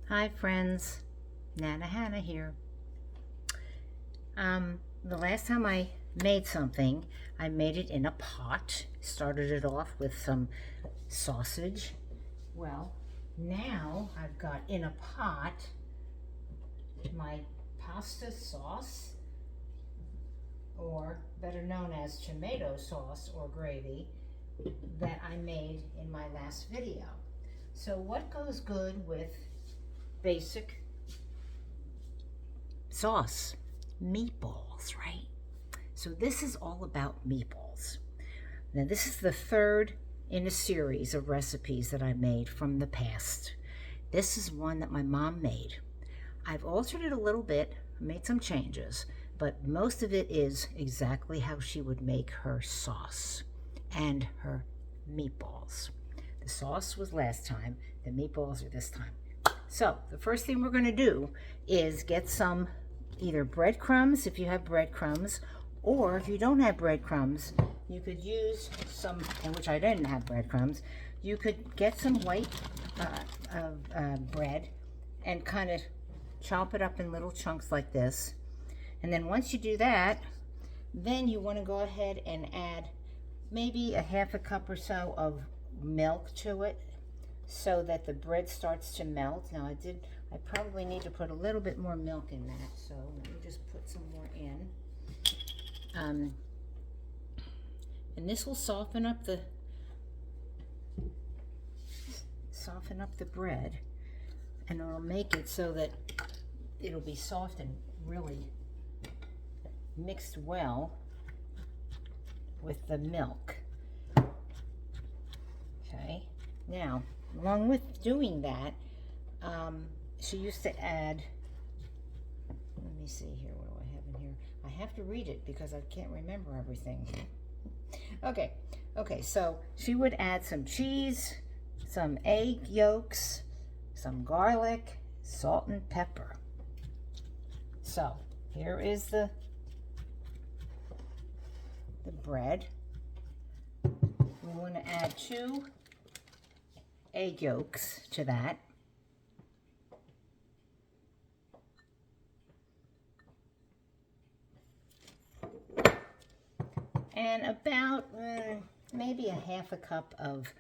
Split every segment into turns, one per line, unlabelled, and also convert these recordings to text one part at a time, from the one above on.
Hi friends, Nana Hannah here. The last time I made something, I made it in a pot. Started it off with some sausage. Well, now I've got in a pot my pasta sauce, or better known as tomato sauce or gravy, that I made in my last video. So what goes good with basic sauce? Meatballs, right? So this is all about meatballs. Now this is the third in a series of recipes that I made from the past. This is one that my mom made. I've altered it a little bit, made some changes, but most of it is exactly how she would make her sauce and her meatballs. The sauce was last time, the meatballs are this time. So the first thing we're going to do is get some either breadcrumbs, if you have breadcrumbs, or if you don't have breadcrumbs, you could use some, in which I didn't have breadcrumbs, you could get some white bread and kind of chop it up in little chunks like this. And then once you do that, then you want to go ahead and add maybe a half a cup or so of milk to it so that the bread starts to melt. Now I probably need to put a little bit more milk in that, so let me just put some more in. And this will soften up the bread, and it'll make it so that it'll be soft and really mixed well with the milk. Okay, now along with doing that, she used to add, let me see here, what do I have in here? I have to read it because I can't remember everything. Okay, so she would add some cheese, some egg yolks, some garlic, salt and pepper. So here is the bread. We want to add 2 egg yolks to that. And about maybe a half a cup of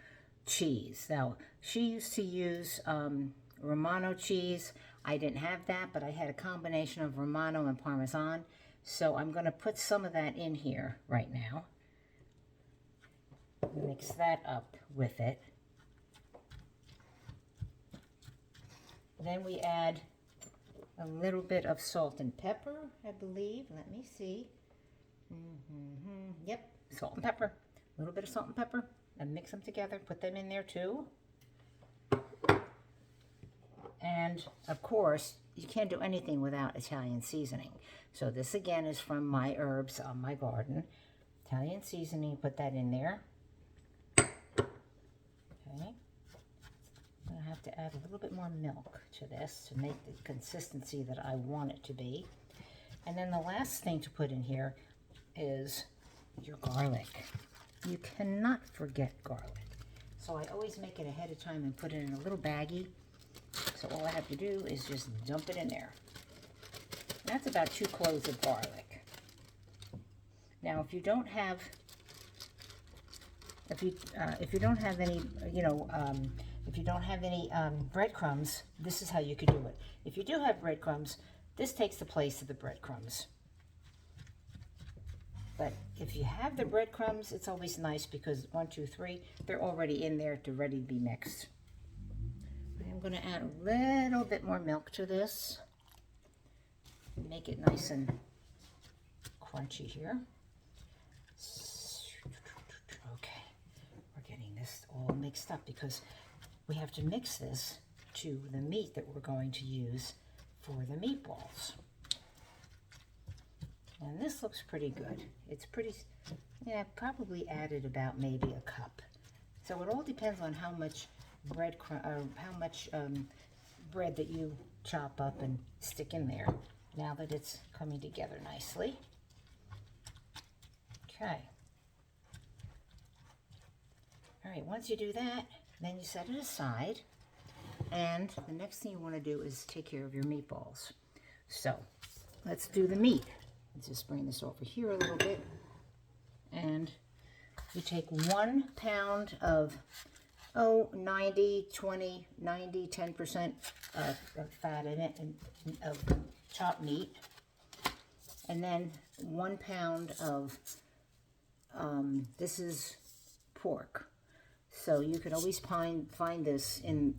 cheese. Now, she used to use Romano cheese. I didn't have that, but I had a combination of Romano and Parmesan. So I'm going to put some of that in here right now. Mix that up with it. Then we add a little bit of salt and pepper, I believe. Let me see. Yep, salt and pepper. A little bit of salt and pepper. And mix them together. Put them in there too. And of course, you can't do anything without Italian seasoning. So this again is from my herbs on my garden. Italian seasoning, put that in there. Okay. I'm going to have to add a little bit more milk to this to make the consistency that I want it to be. And then the last thing to put in here is your garlic. You cannot forget garlic. So I always make it ahead of time and put it in a little baggie. So all I have to do is just dump it in there. That's about 2 cloves of garlic. Now, if you don't have, if you don't have any, if you don't have any breadcrumbs, this is how you could do it. If you do have breadcrumbs, this takes the place of the breadcrumbs. But if you have the breadcrumbs, it's always nice because 1, 2, 3, they're already in there to ready to be mixed. I'm going to add a little bit more milk to this. Make it nice and crunchy here. Okay, we're getting this all mixed up because we have to mix this to the meat that we're going to use for the meatballs. And this looks pretty good. It's pretty, yeah, probably added about maybe a cup. So it all depends on how much bread that you chop up and stick in there now that it's coming together nicely. Okay. All right, once you do that, then you set it aside. And the next thing you want to do is take care of your meatballs. So let's do the meat. Let's just bring this over here a little bit. And you take 1 pound of 90, 20, 90, 10% of fat in it, and of chopped meat. And then 1 pound of, this is pork. So you could always find this in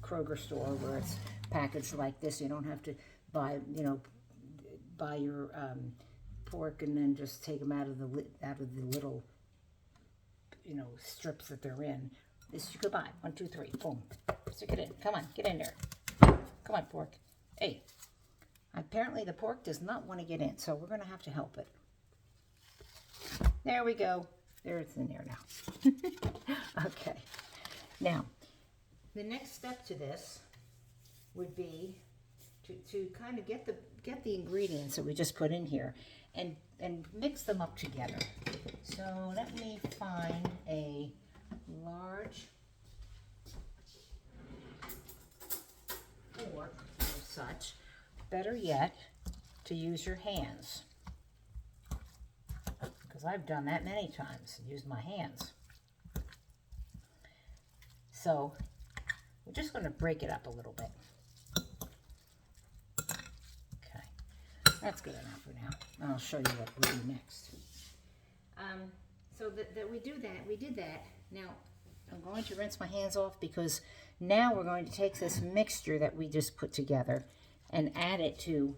Kroger store where it's packaged like this. You don't have to buy, buy your pork and then just take them out of the little, strips that they're in. This you could buy. 1, 2, 3, boom. Stick it in. Come on, get in there. Come on, pork. Hey, apparently the pork does not want to get in, so we're going to have to help it. There we go. There it's in there now. Okay. Now, the next step to this would be to kind of get the ingredients that we just put in here and mix them up together. So let me find a large fork or such. Better yet, to use your hands, because I've done that many times, used my hands. So we're just going to break it up a little bit. Okay, that's good enough for now. I'll show you what we do next. So that we did that. Now I'm going to rinse my hands off, because now we're going to take this mixture that we just put together and add it to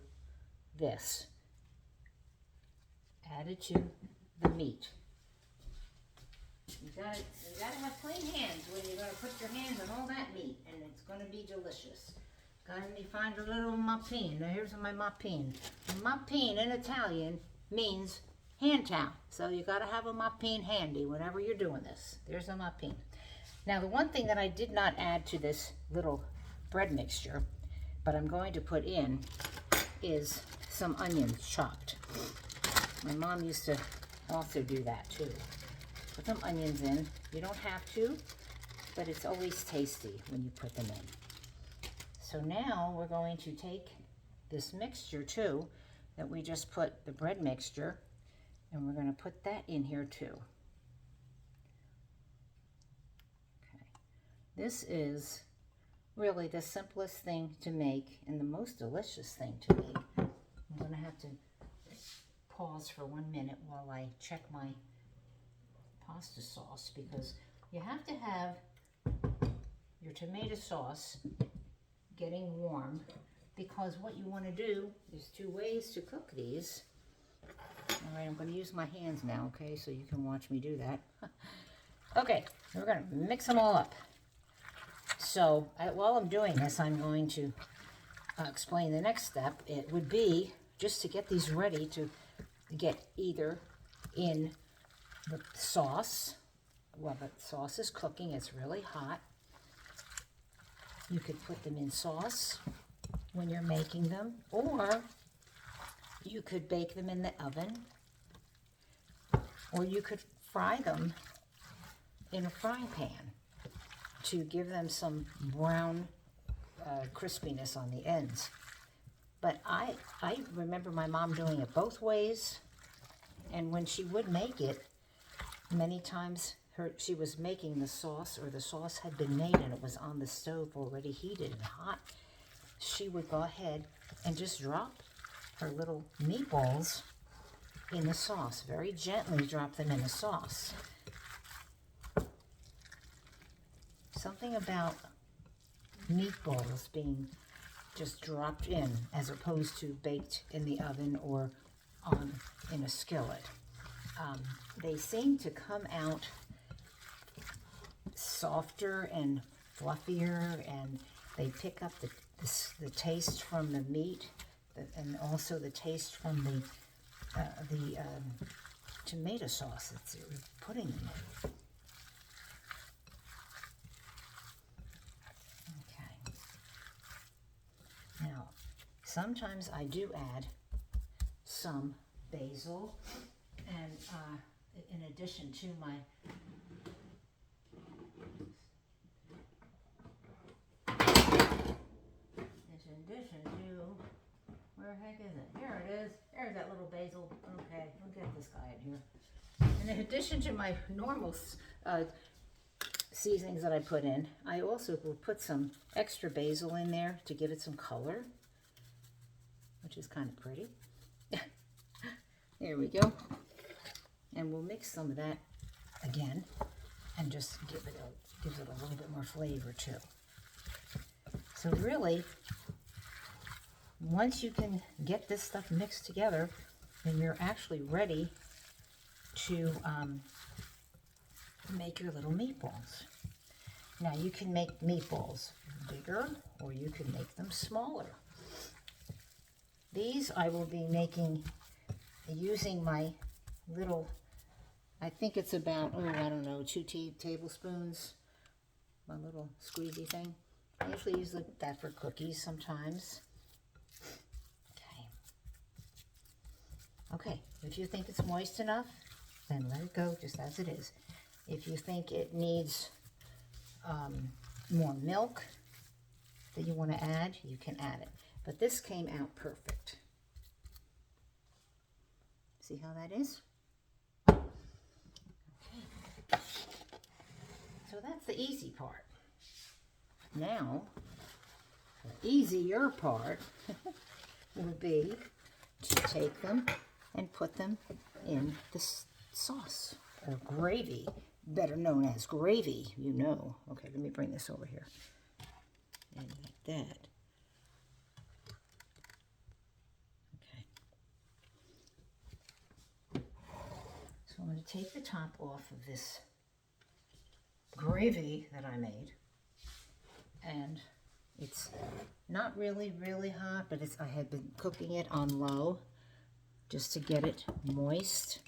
this. Add it to the meat. You gotta have clean hands when you're gonna put your hands on all that meat, and it's gonna be delicious. Gotta find a little mappine. Now here's my mappine. Mappine in Italian means hand towel. So you gotta have a mappine handy whenever you're doing this. There's a mappine. Now the one thing that I did not add to this little bread mixture, but I'm going to put in, is some onions chopped. My mom used to also do that too. Put some onions in. You don't have to, but it's always tasty when you put them in. So now we're going to take this mixture too, that we just put, the bread mixture, and we're going to put that in here too. Okay. This is really the simplest thing to make and the most delicious thing to make. I'm going to have to pause for 1 minute while I check my pasta sauce, because you have to have your tomato sauce getting warm, because what you want to do is 2 ways to cook these. All right, I'm going to use my hands now, okay, so you can watch me do that. Okay, we're going to mix them all up. So while I'm doing this, I'm going to explain the next step. It would be just to get these ready to get either in the sauce. Well, the sauce is cooking. It's really hot. You could put them in sauce when you're making them, or you could bake them in the oven, or you could fry them in a frying pan to give them some brown crispiness on the ends. But I remember my mom doing it both ways, and when she would make it, many times she was making the sauce, or the sauce had been made and it was on the stove already heated and hot. She would go ahead and just drop her little meatballs in the sauce, very gently drop them in the sauce. Something about meatballs being just dropped in as opposed to baked in the oven or in a skillet. They seem to come out softer and fluffier, and they pick up the taste from the meat, and also the taste from the tomato sauce that you're putting in it. Okay. Now, sometimes I do add some basil, and in addition to my is it? Here it is. There's that little basil. Okay, we'll get this guy in here. And in addition to my normal seasonings that I put in, I also will put some extra basil in there to give it some color, which is kind of pretty. There we go. And we'll mix some of that again and just gives it a little bit more flavor too. So really, once you can get this stuff mixed together, then you're actually ready to make your little meatballs. Now you can make meatballs bigger or you can make them smaller. These I will be making using my little, I think it's about, oh, I don't know, 2 tablespoons, my little squeezy thing. I usually use that for cookies sometimes. Okay, if you think it's moist enough, then let it go just as it is. If you think it needs more milk that you want to add, you can add it. But this came out perfect. See how that is? Okay. So that's the easy part. Now, the easier part will be to take them and put them in the sauce or gravy, better known as gravy, you know. Okay, let me bring this over here. And like that. Okay. So I'm going to take the top off of this gravy that I made. And it's not really hot, but I had been cooking it on low just to get it moist.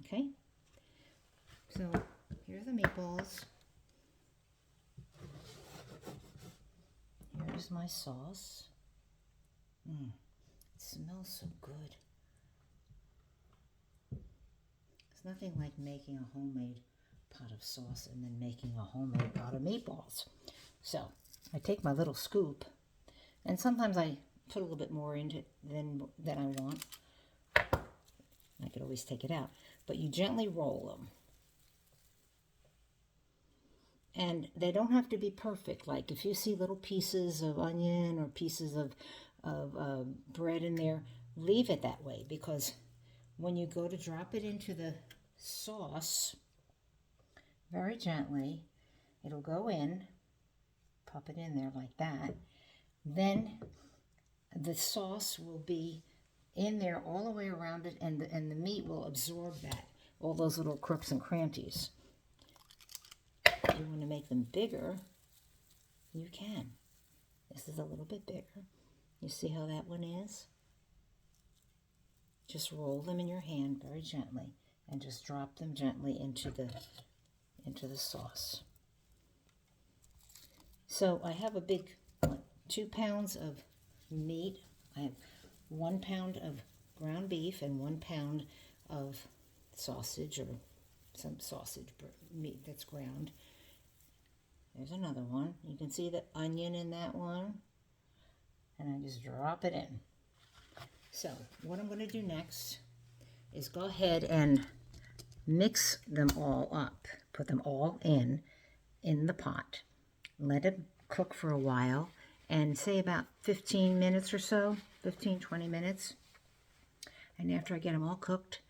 Okay, so here's the meatballs. Here's my sauce. It smells so good. It's nothing like making a homemade pot of sauce and then making a homemade pot of meatballs. So I take my little scoop, and sometimes I put a little bit more into it than I want. I could always take it out, but you gently roll them. And they don't have to be perfect. Like if you see little pieces of onion or pieces of bread in there, leave it that way, because when you go to drop it into the sauce, very gently, it'll go in, pop it in there like that. Then the sauce will be in there all the way around it, and the meat will absorb that, all those little crooks and cranties. If you want to make them bigger, you can. This is a little bit bigger. You see how that one is? Just roll them in your hand very gently and just drop them gently into the sauce. So I have a big 2 pounds of meat. I have 1 pound of ground beef and 1 pound of sausage, or some sausage meat that's ground. There's another one. You can see the onion in that one. And I just drop it in. So what I'm going to do next is go ahead and mix them all up. Put them all in the pot. Let it cook for a while, and say about 15 minutes or so, 15-20 minutes. And after I get them all cooked,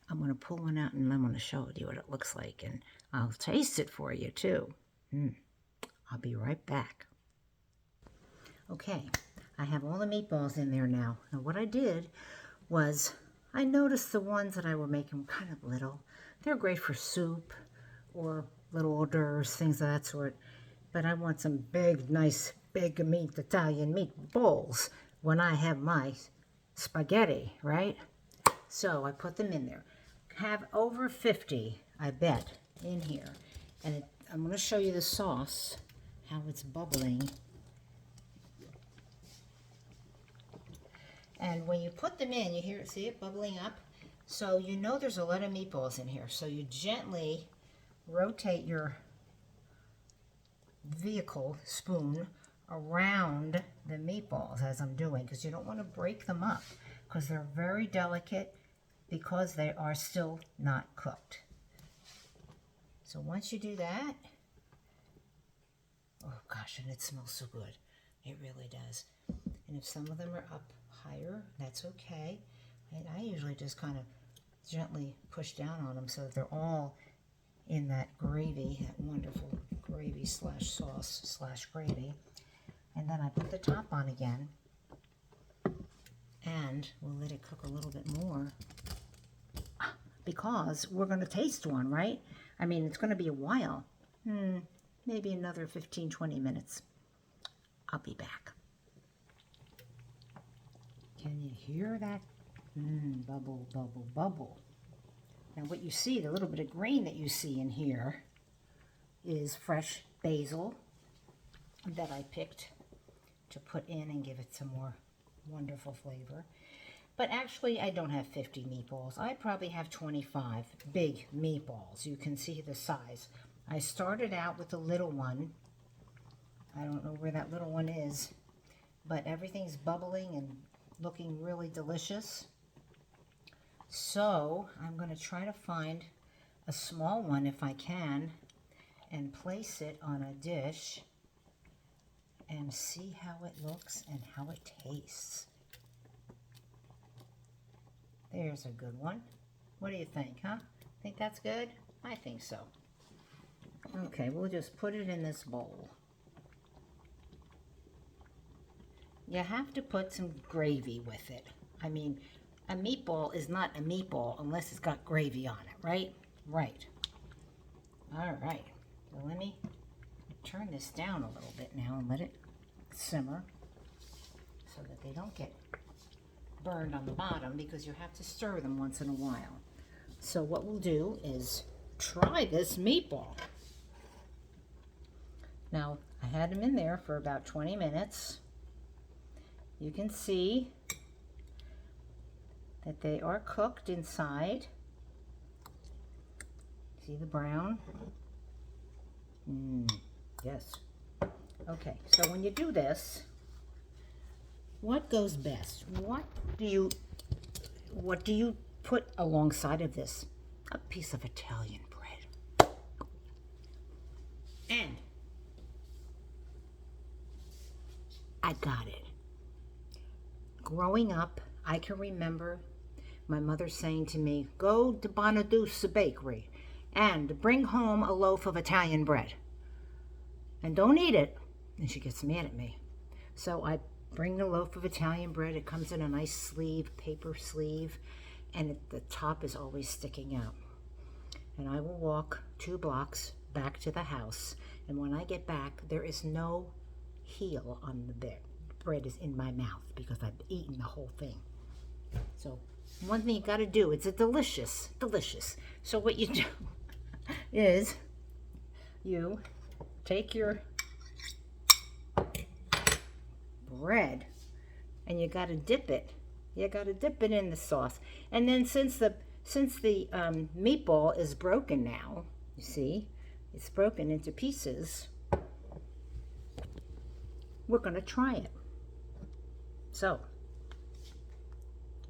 I'm going to pull one out and I'm going to show you what it looks like, and I'll taste it for you too. I'll be right back. Okay, I have all the meatballs in there now. Now what I did was, I noticed the ones that I were making were kind of little. They're great for soup or little hors d'oeuvres, things of that sort. But I want some big, nice, big meat, Italian meatballs when I have my spaghetti, right? So I put them in there. Have over 50, I bet, in here. And I'm going to show you the sauce, how it's bubbling. And when you put them in, you hear it, see it bubbling up? So you know there's a lot of meatballs in here. So you gently rotate your vehicle spoon around the meatballs as I'm doing, because you don't want to break them up because they're very delicate because they are still not cooked. So once you do that, oh gosh, and it smells so good. It really does. And if some of them are up higher, that's okay. And I usually just kind of gently push down on them so that they're all in that gravy, that wonderful gravy slash sauce slash gravy. And then I put the top on again, and we'll let it cook a little bit more because we're going to taste one, right? I mean, it's going to be a while. Maybe another 15-20 minutes. I'll be back. Can you hear that? Bubble, bubble, bubble. Now what you see, the little bit of green that you see in here is fresh basil that I picked to put in and give it some more wonderful flavor. But actually, I don't have 50 meatballs. I probably have 25 big meatballs. You can see the size. I started out with a little one. I don't know where that little one is, but everything's bubbling and looking really delicious. So I'm going to try to find a small one if I can and place it on a dish and see how it looks and how it tastes. There's a good one. What do you think, huh? Think that's good? I think so. Okay, we'll just put it in this bowl. You have to put some gravy with it. I mean, a meatball is not a meatball unless it's got gravy on it, right? Right. All right. So let me turn this down a little bit now and let it simmer so that they don't get burned on the bottom, because you have to stir them once in a while. So what we'll do is try this meatball. Now, I had them in there for about 20 minutes. You can see that they are cooked inside. See the brown? Yes. Okay, so when you do this, what goes best? What do you put alongside of this? A piece of Italian bread. And I got it. Growing up, I can remember my mother saying to me, go to Bonaduce Bakery and bring home a loaf of Italian bread. And don't eat it. And she gets mad at me. So I bring the loaf of Italian bread. It comes in a nice sleeve, paper sleeve, and the top is always sticking out. And I will walk 2 blocks back to the house. And when I get back, there is no heel on the bread. Bread is in my mouth because I've eaten the whole thing. So one thing you got to do, it's a delicious. So what you do is you take your bread and you got to dip it. You got to dip it in the sauce. And then since the meatball is broken now, you see, it's broken into pieces, we're going to try it. So,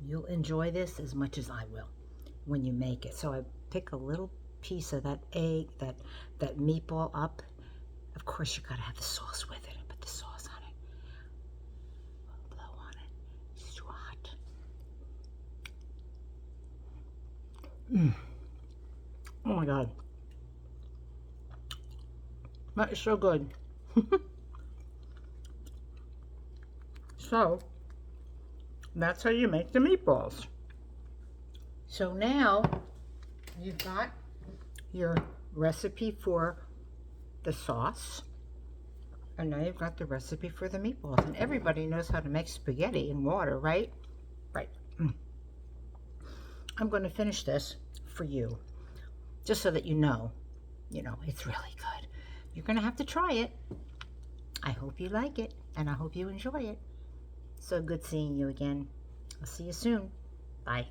you'll enjoy this as much as I will when you make it. So I pick a little piece of that egg, that meatball up. Of course, you gotta have the sauce with it. I put the sauce on it. Blow on it. It's too hot. Oh my God. That is so good. So, that's how you make the meatballs. So now you've got your recipe for the sauce, and now you've got the recipe for the meatballs. And everybody knows how to make spaghetti in water, right? Right. I'm going to finish this for you, just so that you know, it's really good. You're going to have to try it. I hope you like it, and I hope you enjoy it. So good seeing you again. I'll see you soon. Bye.